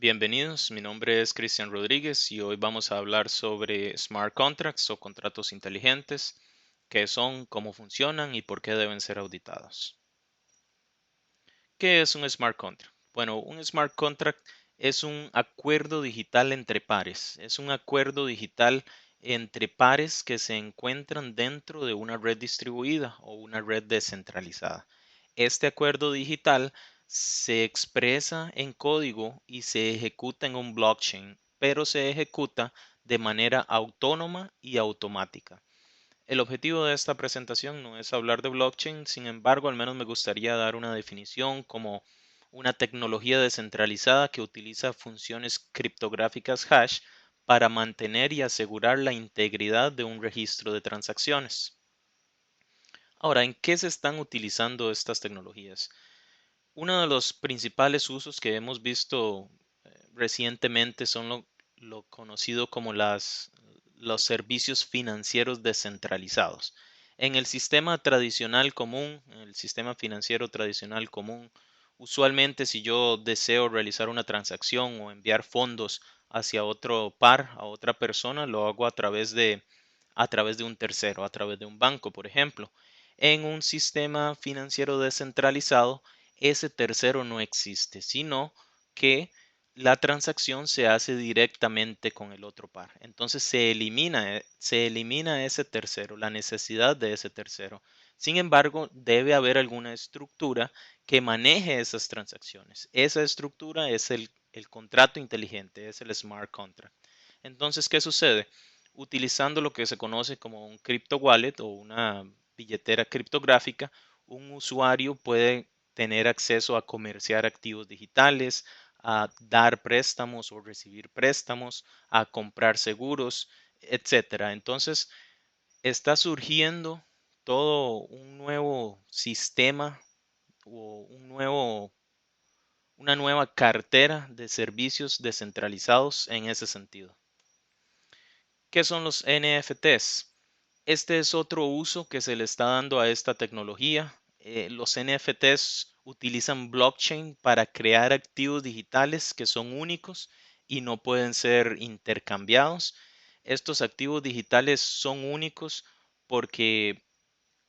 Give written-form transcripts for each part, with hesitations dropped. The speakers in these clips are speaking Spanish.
Bienvenidos, mi nombre es Cristian Rodríguez y hoy vamos a hablar sobre smart contracts o contratos inteligentes, qué son, cómo funcionan y por qué deben ser auditados. ¿Qué es un smart contract? Bueno, un smart contract es un acuerdo digital entre pares, es un acuerdo digital entre pares que se encuentran dentro de una red distribuida o una red descentralizada. Este acuerdo digital se expresa en código y se ejecuta en un blockchain, pero se ejecuta de manera autónoma y automática. El objetivo de esta presentación no es hablar de blockchain, sin embargo, al menos me gustaría dar una definición como una tecnología descentralizada que utiliza funciones criptográficas hash para mantener y asegurar la integridad de un registro de transacciones. Ahora, ¿en qué se están utilizando estas tecnologías? Uno de los principales usos que hemos visto recientemente son lo conocido como los servicios financieros descentralizados. En el sistema tradicional común, en el sistema financiero tradicional común, usualmente si yo deseo realizar una transacción o enviar fondos hacia otro par, a otra persona, lo hago a través de un tercero, a través de un banco, por ejemplo. En un sistema financiero descentralizado, ese tercero no existe, sino que la transacción se hace directamente con el otro par. Entonces se elimina ese tercero, la necesidad de ese tercero. Sin embargo, debe haber alguna estructura que maneje esas transacciones. Esa estructura es el contrato inteligente, es el smart contract. Entonces, ¿qué sucede? Utilizando lo que se conoce como un crypto wallet o una billetera criptográfica, un usuario puede tener acceso a comerciar activos digitales, a dar préstamos o recibir préstamos, a comprar seguros, etcétera. Entonces, está surgiendo todo un nuevo sistema o una nueva cartera de servicios descentralizados en ese sentido. ¿Qué son los NFTs? Este es otro uso que se le está dando a esta tecnología. Los NFTs utilizan blockchain para crear activos digitales que son únicos y no pueden ser intercambiados. Estos activos digitales son únicos porque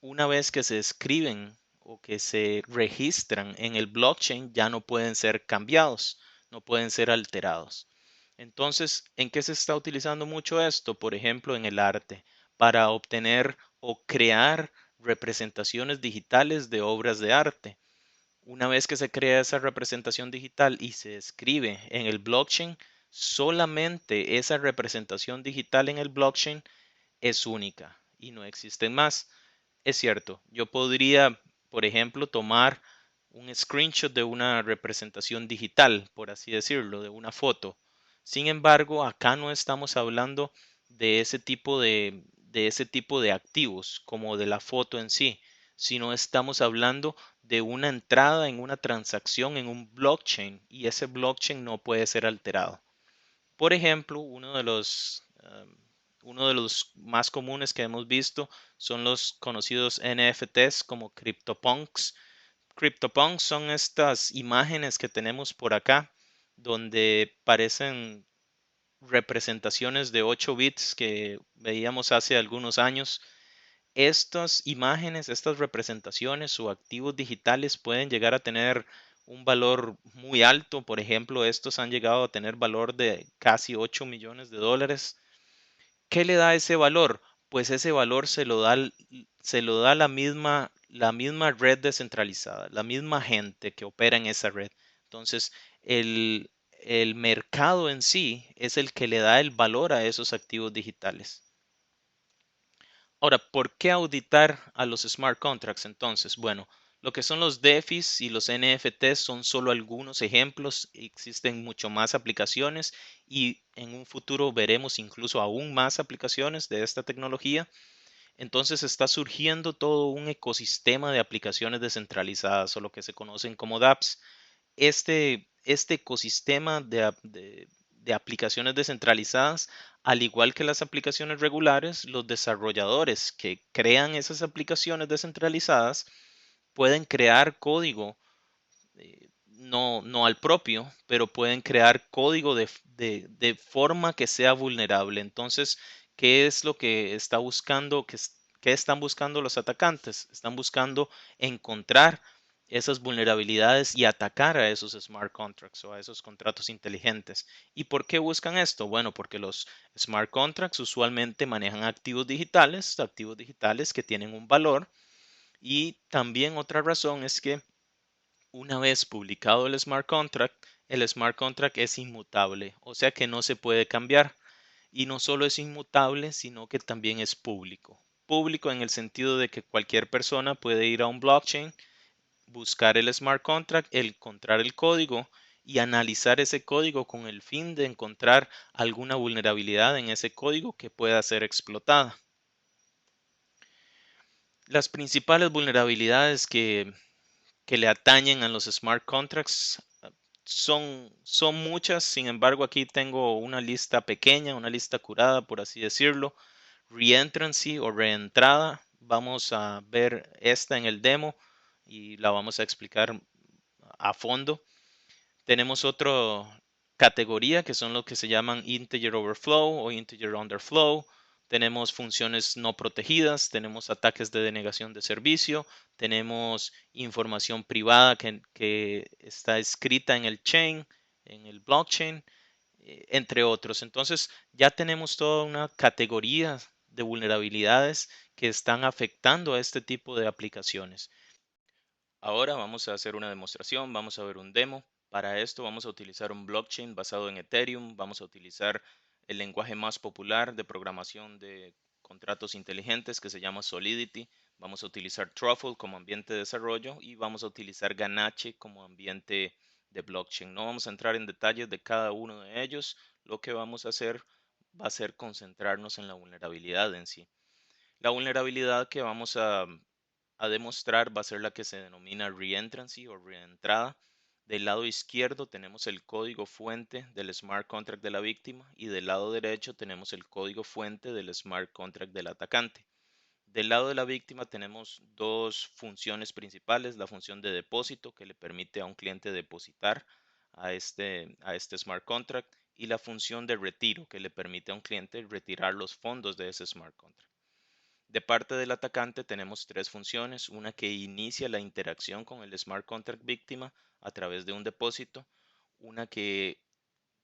una vez que se escriben o que se registran en el blockchain ya no pueden ser cambiados, no pueden ser alterados. Entonces, ¿en qué se está utilizando mucho esto? Por ejemplo, en el arte, para obtener o crear representaciones digitales de obras de arte. Una vez que se crea esa representación digital y se escribe en el blockchain, solamente esa representación digital en el blockchain es única y no existen más. Es cierto, yo podría, por ejemplo, tomar un screenshot de una representación digital, por así decirlo, de una foto. Sin embargo, acá no estamos hablando de ese tipo de activos, como de la foto en sí, sino estamos hablando de una entrada en una transacción en un blockchain y ese blockchain no puede ser alterado. Por ejemplo, uno de los más comunes que hemos visto son los conocidos NFTs como CryptoPunks. CryptoPunks son estas imágenes que tenemos por acá, donde parecen representaciones de 8 bits que veíamos hace algunos años. Estas imágenes, estas representaciones o activos digitales pueden llegar a tener un valor muy alto. Por ejemplo, estos han llegado a tener valor de casi 8 millones de dólares. ¿Qué le da ese valor? Pues ese valor se lo da la misma red descentralizada, la misma gente que opera en esa red. Entonces, el mercado en sí es el que le da el valor a esos activos digitales. Ahora, ¿por qué auditar a los smart contracts entonces? Bueno, lo que son los DeFis y los NFTs son solo algunos ejemplos, existen mucho más aplicaciones y en un futuro veremos incluso aún más aplicaciones de esta tecnología. Entonces está surgiendo todo un ecosistema de aplicaciones descentralizadas o lo que se conocen como dApps. Este ecosistema de aplicaciones descentralizadas, al igual que las aplicaciones regulares, los desarrolladores que crean esas aplicaciones descentralizadas pueden crear código no al propio, pero pueden crear código de forma que sea vulnerable. Entonces, ¿qué es lo que está buscando? ¿Qué están buscando los atacantes? Están buscando encontrar esas vulnerabilidades y atacar a esos smart contracts o a esos contratos inteligentes. ¿Y por qué buscan esto? Bueno, porque los smart contracts usualmente manejan activos digitales que tienen un valor. Y también otra razón es que una vez publicado el smart contract es inmutable, o sea que no se puede cambiar. Y no solo es inmutable, sino que también es público. Público en el sentido de que cualquier persona puede ir a un blockchain, buscar el smart contract, encontrar el código y analizar ese código con el fin de encontrar alguna vulnerabilidad en ese código que pueda ser explotada. Las principales vulnerabilidades que le atañen a los smart contracts son muchas, sin embargo aquí tengo una lista pequeña, una lista curada, por así decirlo. Reentrancy o reentrada, vamos a ver esta en el demo y la vamos a explicar a fondo. Tenemos otra categoría que son lo que se llaman integer overflow o integer underflow. Tenemos funciones no protegidas, tenemos ataques de denegación de servicio, tenemos información privada que está escrita en el chain, en el blockchain, entre otros. Entonces ya tenemos toda una categoría de vulnerabilidades que están afectando a este tipo de aplicaciones. Ahora vamos a hacer una demostración, vamos a ver un demo. Para esto vamos a utilizar un blockchain basado en Ethereum, vamos a utilizar el lenguaje más popular de programación de contratos inteligentes que se llama Solidity. Vamos a utilizar Truffle como ambiente de desarrollo y vamos a utilizar Ganache como ambiente de blockchain. No vamos a entrar en detalles de cada uno de ellos. Lo que vamos a hacer va a ser concentrarnos en la vulnerabilidad en sí. La vulnerabilidad que vamos a demostrar va a ser la que se denomina reentrancy o reentrada. Del lado izquierdo tenemos el código fuente del smart contract de la víctima y del lado derecho tenemos el código fuente del smart contract del atacante. Del lado de la víctima tenemos dos funciones principales, la función de depósito que le permite a un cliente depositar a este smart contract y la función de retiro que le permite a un cliente retirar los fondos de ese smart contract. De parte del atacante tenemos tres funciones, una que inicia la interacción con el smart contract víctima a través de un depósito, una que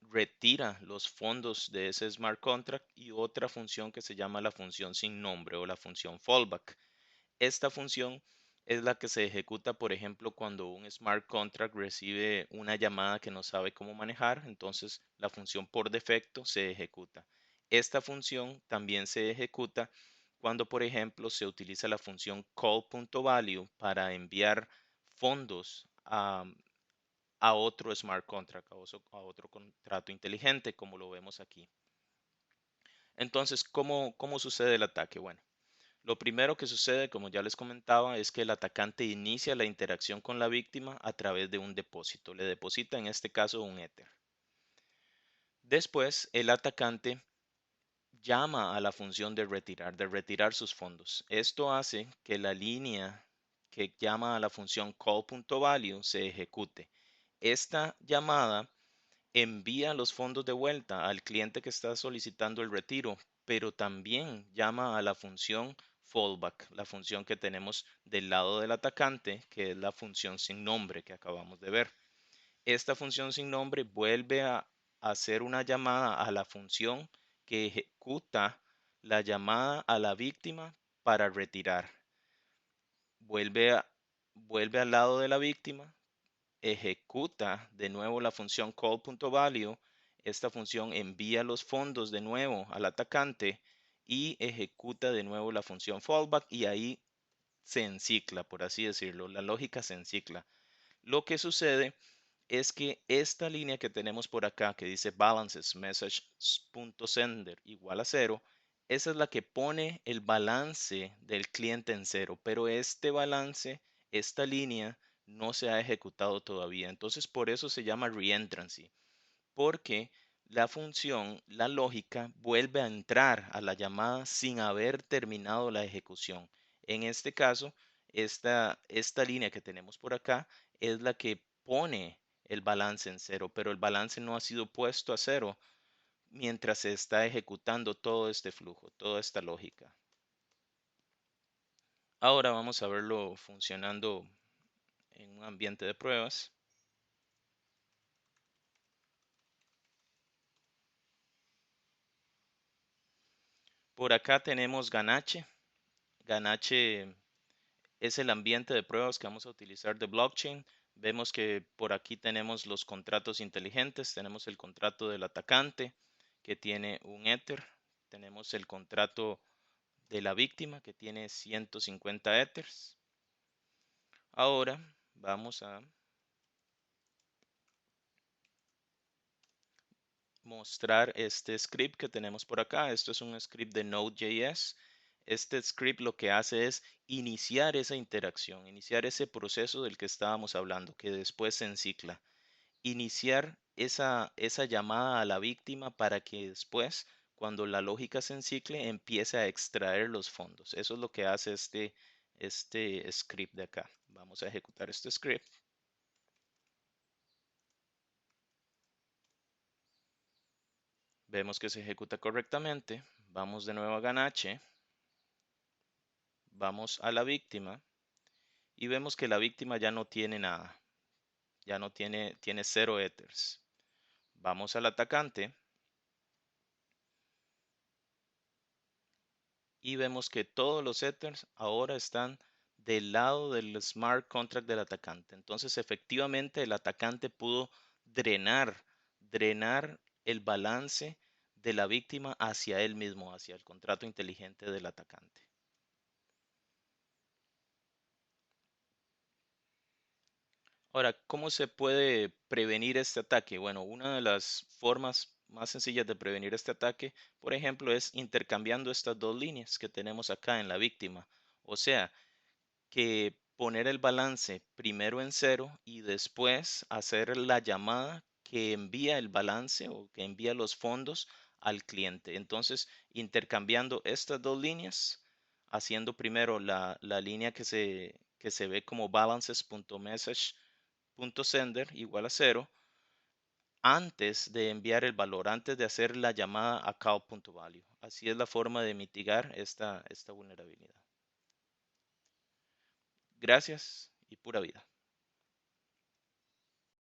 retira los fondos de ese smart contract y otra función que se llama la función sin nombre o la función fallback. Esta función es la que se ejecuta, por ejemplo, cuando un smart contract recibe una llamada que no sabe cómo manejar, entonces la función por defecto se ejecuta. Esta función también se ejecuta cuando, por ejemplo, se utiliza la función call.value para enviar fondos a otro smart contract, a otro contrato inteligente, como lo vemos aquí. Entonces, ¿cómo sucede el ataque? Bueno, lo primero que sucede, como ya les comentaba, es que el atacante inicia la interacción con la víctima a través de un depósito. Le deposita en este caso un Ether. Después, el atacante llama a la función de retirar sus fondos. Esto hace que la línea que llama a la función call.value se ejecute. Esta llamada envía los fondos de vuelta al cliente que está solicitando el retiro, pero también llama a la función fallback, la función que tenemos del lado del atacante, que es la función sin nombre que acabamos de ver. Esta función sin nombre vuelve a hacer una llamada a la función que ejecuta la llamada a la víctima para retirar. Vuelve, vuelve al lado de la víctima, ejecuta de nuevo la función call.value. Esta función envía los fondos de nuevo al atacante y ejecuta de nuevo la función fallback y ahí se encicla, por así decirlo. La lógica se encicla. Lo que sucede es que esta línea que tenemos por acá que dice balances message.sender igual a 0, esa es la que pone el balance del cliente en 0, pero este balance, esta línea no se ha ejecutado todavía. Entonces por eso se llama reentrancy, porque la función, la lógica, vuelve a entrar a la llamada sin haber terminado la ejecución. En este caso, esta línea que tenemos por acá es la que pone el balance en cero, pero el balance no ha sido puesto a cero mientras se está ejecutando todo este flujo, toda esta lógica. Ahora vamos a verlo funcionando en un ambiente de pruebas. Por acá tenemos Ganache. Ganache es el ambiente de pruebas que vamos a utilizar de blockchain. Vemos que por aquí tenemos los contratos inteligentes. Tenemos el contrato del atacante que tiene un Ether. Tenemos el contrato de la víctima que tiene 150 Ethers. Ahora vamos a mostrar este script que tenemos por acá. Esto es un script de Node.js. Este script lo que hace es iniciar esa interacción, iniciar ese proceso del que estábamos hablando, que después se encicla. Iniciar esa llamada a la víctima para que después, cuando la lógica se encicle, empiece a extraer los fondos. Eso es lo que hace este script de acá. Vamos a ejecutar este script. Vemos que se ejecuta correctamente. Vamos de nuevo a Ganache. Vamos a la víctima y vemos que la víctima ya no tiene nada. Ya no tiene 0 ethers. Vamos al atacante y vemos que todos los ethers ahora están del lado del smart contract del atacante. Entonces, efectivamente, el atacante pudo drenar el balance de la víctima hacia él mismo, hacia el contrato inteligente del atacante. Ahora, ¿cómo se puede prevenir este ataque? Bueno, una de las formas más sencillas de prevenir este ataque, por ejemplo, es intercambiando estas dos líneas que tenemos acá en la víctima. O sea, que poner el balance primero en cero y después hacer la llamada que envía el balance o que envía los fondos al cliente. Entonces, intercambiando estas dos líneas, haciendo primero la línea que se ve como balances.message.sender igual a cero antes de enviar el valor, antes de hacer la llamada a call.value. Así es la forma de mitigar esta vulnerabilidad. Gracias y pura vida.